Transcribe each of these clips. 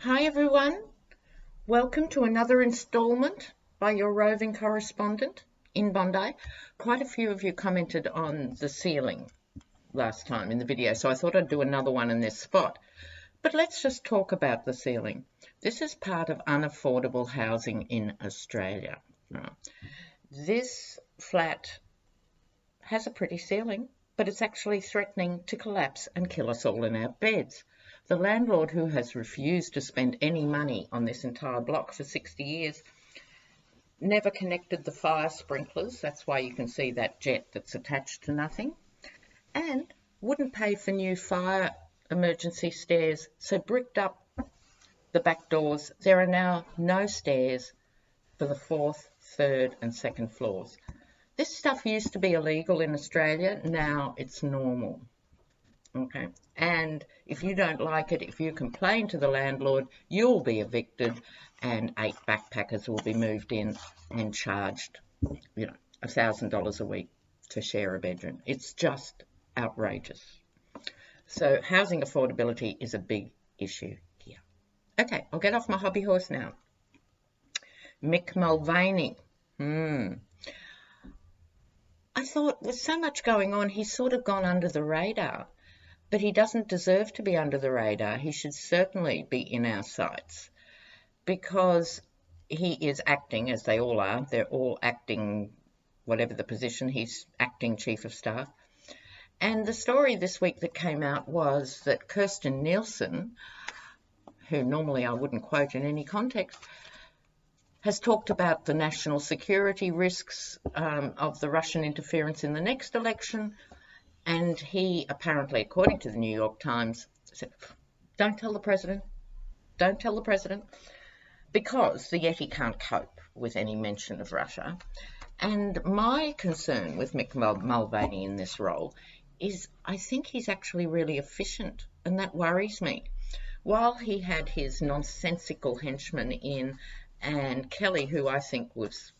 Hi everyone, welcome to another instalment by your roving correspondent in Bondi. Quite a few of you commented on the ceiling last time in the video, so I thought I'd do another one in this spot. But let's just talk about the ceiling. This is part of unaffordable housing in Australia. This flat has a pretty ceiling, but it's actually threatening to collapse and kill us all in our beds. The landlord, who has refused to spend any money on this entire block for 60 years, never connected the fire sprinklers. That's why you can see that jet that's attached to nothing. And wouldn't pay for new fire emergency stairs, so bricked up the back doors. There are now no stairs for the fourth, third and second floors. This stuff used to be illegal in Australia. Now it's normal. Okay, and if you don't like it, if you complain to the landlord, you'll be evicted and 8 backpackers will be moved in and charged, $1,000 a week to share a bedroom. It's just outrageous. So housing affordability is a big issue here. Okay, I'll get off my hobby horse now. Mick Mulvaney. I thought with so much going on, he's sort of gone under the radar. But he doesn't deserve to be under the radar. He should certainly be in our sights because he is acting, as they all are. They're all acting, whatever the position, he's acting chief of staff. And the story this week that came out was that Kirsten Nielsen, who normally I wouldn't quote in any context, has talked about the national security risks of the Russian interference in the next election. And he apparently, according to the New York Times, said, don't tell the president, because the Yeti can't cope with any mention of Russia. And my concern with Mick Mulvaney in this role is I think he's actually really efficient, and that worries me. While he had his nonsensical henchman in, and Kelly, who I think was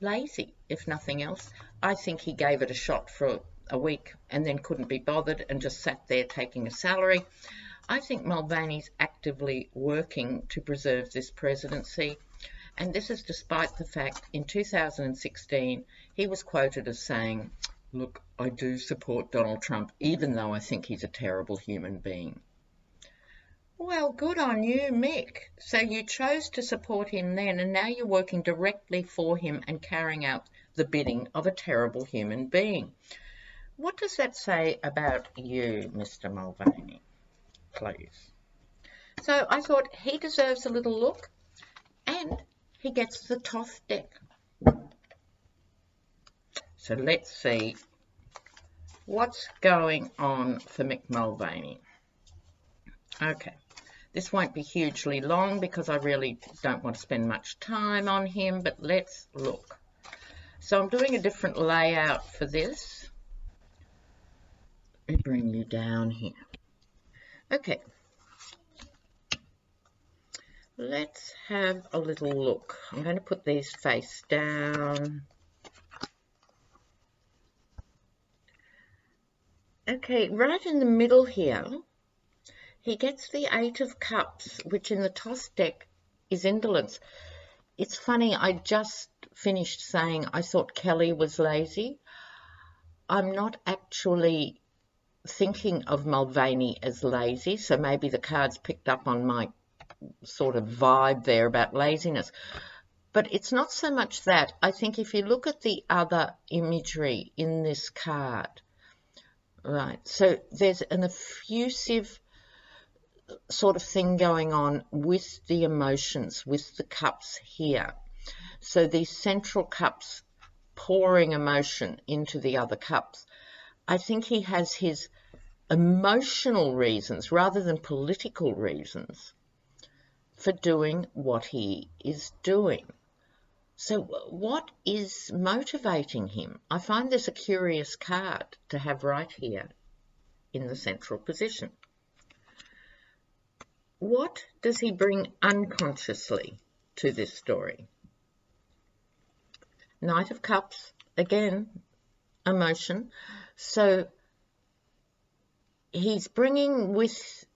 lazy, if nothing else, I think he gave it a shot for a week and then couldn't be bothered and just sat there taking a salary. I think Mulvaney's actively working to preserve this presidency, and this is despite the fact in 2016 he was quoted as saying, look, I do support Donald Trump even though I think he's a terrible human being. Well, good on you, Mick. So you chose to support him then, and now you're working directly for him and carrying out the bidding of a terrible human being. What does that say about you, Mr. Mulvaney, please? So I thought he deserves a little look, and he gets the Toth deck. So let's see what's going on for Mick Mulvaney. Okay, this won't be hugely long because I really don't want to spend much time on him, but let's look. So I'm doing a different layout for this. Let me bring you down here. Okay, let's have a little look. I'm going to put these face down. Okay, right in the middle here, he gets the 8 of Cups, which in the Toss deck is indolence. It's funny, I just finished saying I thought Kelly was lazy. I'm not actually thinking of Mulvaney as lazy, so maybe the cards picked up on my sort of vibe there about laziness. But it's not so much that. I think if you look at the other imagery in this card, right, so there's an effusive sort of thing going on with the emotions, with the cups here. So these central cups pouring emotion into the other cups. I think he has his emotional reasons rather than political reasons for doing what he is doing. So what is motivating him? I find this a curious card to have right here in the central position. What does he bring unconsciously to this story? Knight of Cups, again, emotion. So he's bringing with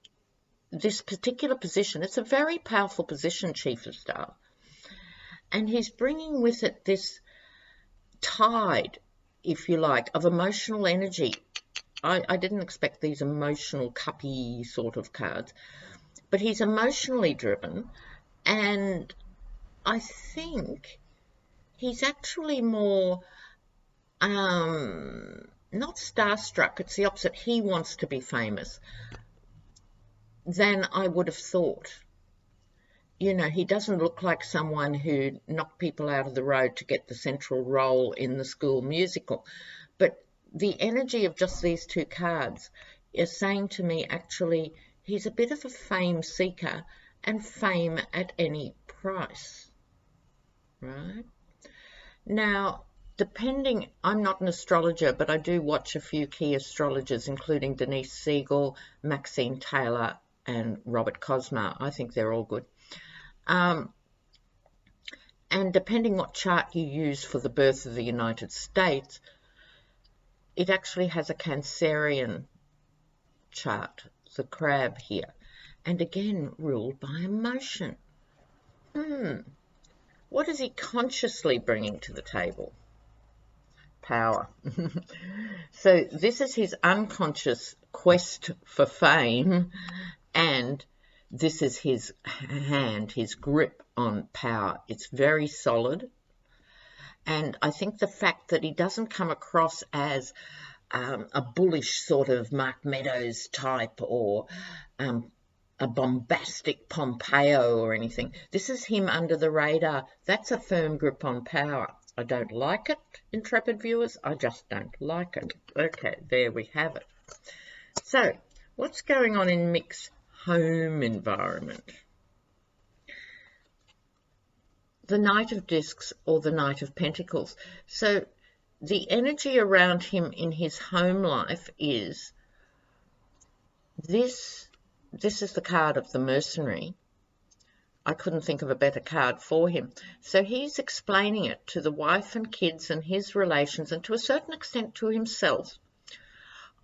this particular position, it's a very powerful position, Chief of Staff, and he's bringing with it this tide, if you like, of emotional energy. I didn't expect these emotional cuppy sort of cards, but he's emotionally driven, and I think he's actually more not starstruck, it's the opposite, he wants to be famous, than I would have thought. You know, he doesn't look like someone who knocked people out of the road to get the central role in the school musical. But the energy of just these two cards is saying to me, actually, he's a bit of a fame seeker, and fame at any price, right? Now, depending, I'm not an astrologer, but I do watch a few key astrologers, including Denise Siegel, Maxine Taylor, and Robert Cosma. I think they're all good. And depending what chart you use for the birth of the United States, it actually has a Cancerian chart, the crab here, and again ruled by emotion. What is he consciously bringing to the table? Power. So this is his unconscious quest for fame, and this is his hand, his grip on power. It's very solid. And I think the fact that he doesn't come across as a bullish sort of Mark Meadows type, or a bombastic Pompeo or anything. This is him under the radar. That's a firm grip on power. I don't like it, intrepid viewers. I just don't like it. Okay, there we have it. So, what's going on in Mick's home environment? The Knight of Discs or the Knight of Pentacles. So the energy around him in his home life is this is the card of the mercenary. I couldn't think of a better card for him. So he's explaining it to the wife and kids and his relations, and to a certain extent to himself.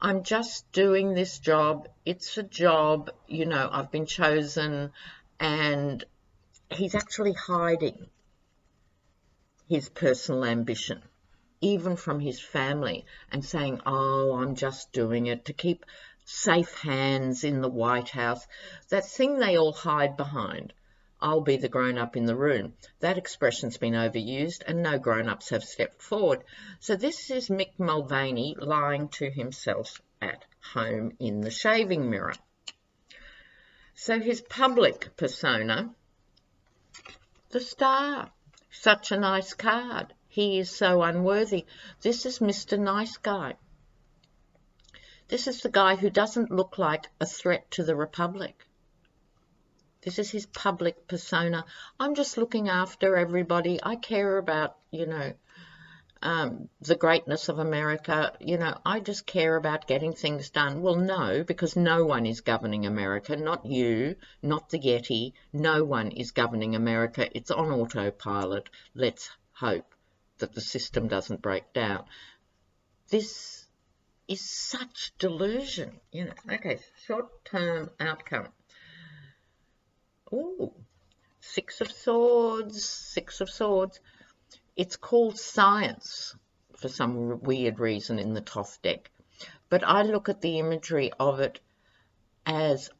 I'm just doing this job. It's a job, you know, I've been chosen, and he's actually hiding his personal ambition, even from his family, and saying, oh, I'm just doing it to keep safe hands in the White House. That thing they all hide behind, I'll be the grown-up in the room. That expression's been overused, and no grown-ups have stepped forward. So this is Mick Mulvaney lying to himself at home in the shaving mirror. So his public persona, the Star. Such a nice card. He is so unworthy. This is Mr. Nice Guy. This is the guy who doesn't look like a threat to the Republic. This is his public persona. I'm just looking after everybody. I care about, you know, the greatness of America. You know, I just care about getting things done. Well, no, because no one is governing America. Not you, not the Yeti. No one is governing America. It's on autopilot. Let's hope that the system doesn't break down. This is such delusion, you know. Okay, short-term outcome. Ooh, Six of Swords, Six of Swords. It's called science for some weird reason in the Thoth deck. But I look at the imagery of it as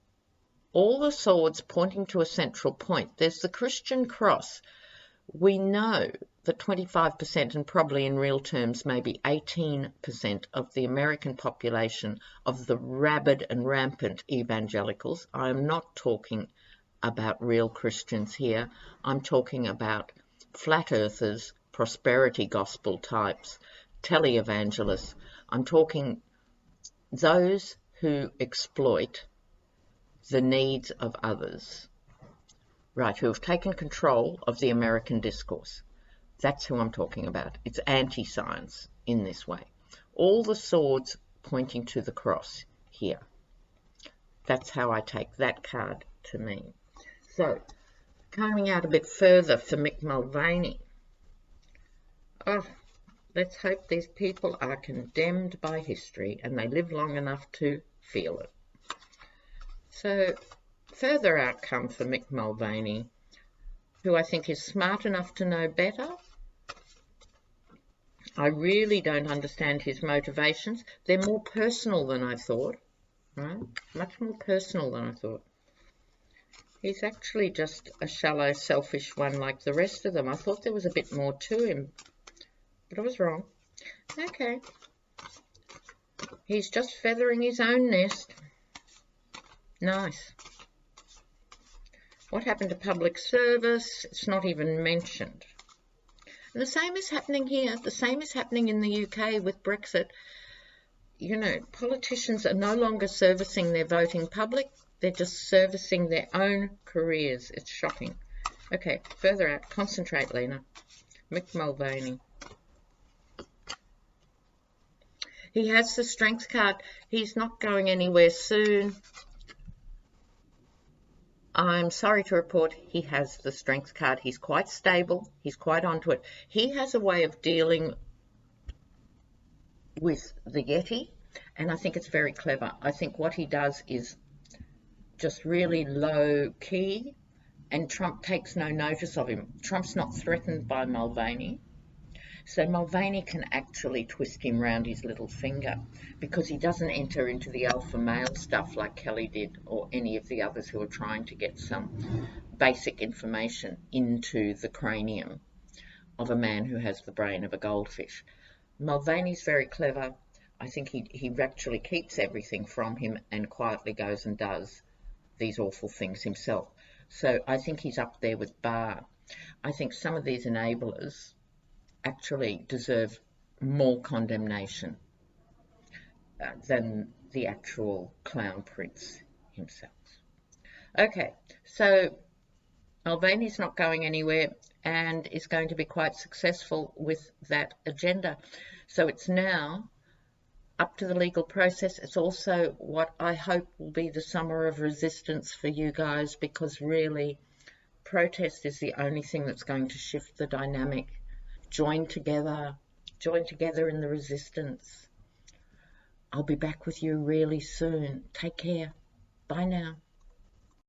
all the swords pointing to a central point. There's the Christian cross. We know that 25%, and probably in real terms maybe 18% of the American population of the rabid and rampant evangelicals, I am not talking about real Christians here, I'm talking about flat earthers, prosperity gospel types, televangelists. I'm talking those who exploit the needs of others, right, who have taken control of the American discourse. That's who I'm talking about. It's anti-science in this way. All the swords pointing to the cross here. That's how I take that card to mean. So, coming out a bit further for Mick Mulvaney. Oh, let's hope these people are condemned by history and they live long enough to feel it. So, further outcome for Mick Mulvaney, who I think is smart enough to know better. I really don't understand his motivations. They're more personal than I thought, right? Much more personal than I thought. He's actually just a shallow, selfish one like the rest of them. I thought there was a bit more to him, but I was wrong. Okay. He's just feathering his own nest. Nice. What happened to public service? It's not even mentioned. And the same is happening here. The same is happening in the UK with Brexit. You know, politicians are no longer servicing their voting public. They're just servicing their own careers. It's shocking. Okay, further out. Concentrate, Lena. Mick Mulvaney. He has the strength card. He's not going anywhere soon. I'm sorry to report he has the strength card. He's quite stable. He's quite onto it. He has a way of dealing with the Yeti, and I think it's very clever. I think what he does is just really low key, and Trump takes no notice of him. Trump's not threatened by Mulvaney. So Mulvaney can actually twist him round his little finger because he doesn't enter into the alpha male stuff like Kelly did or any of the others who are trying to get some basic information into the cranium of a man who has the brain of a goldfish. Mulvaney's very clever. I think he actually keeps everything from him and quietly goes and does these awful things himself. So I think he's up there with Barr. I think some of these enablers actually deserve more condemnation than the actual clown prince himself. Okay, so Mulvaney's not going anywhere and is going to be quite successful with that agenda. So it's now up to the legal process. It's also what I hope will be the summer of resistance for you guys, because really protest is the only thing that's going to shift the dynamic. Join together in the resistance. I'll be back with you really soon. Take care. Bye now.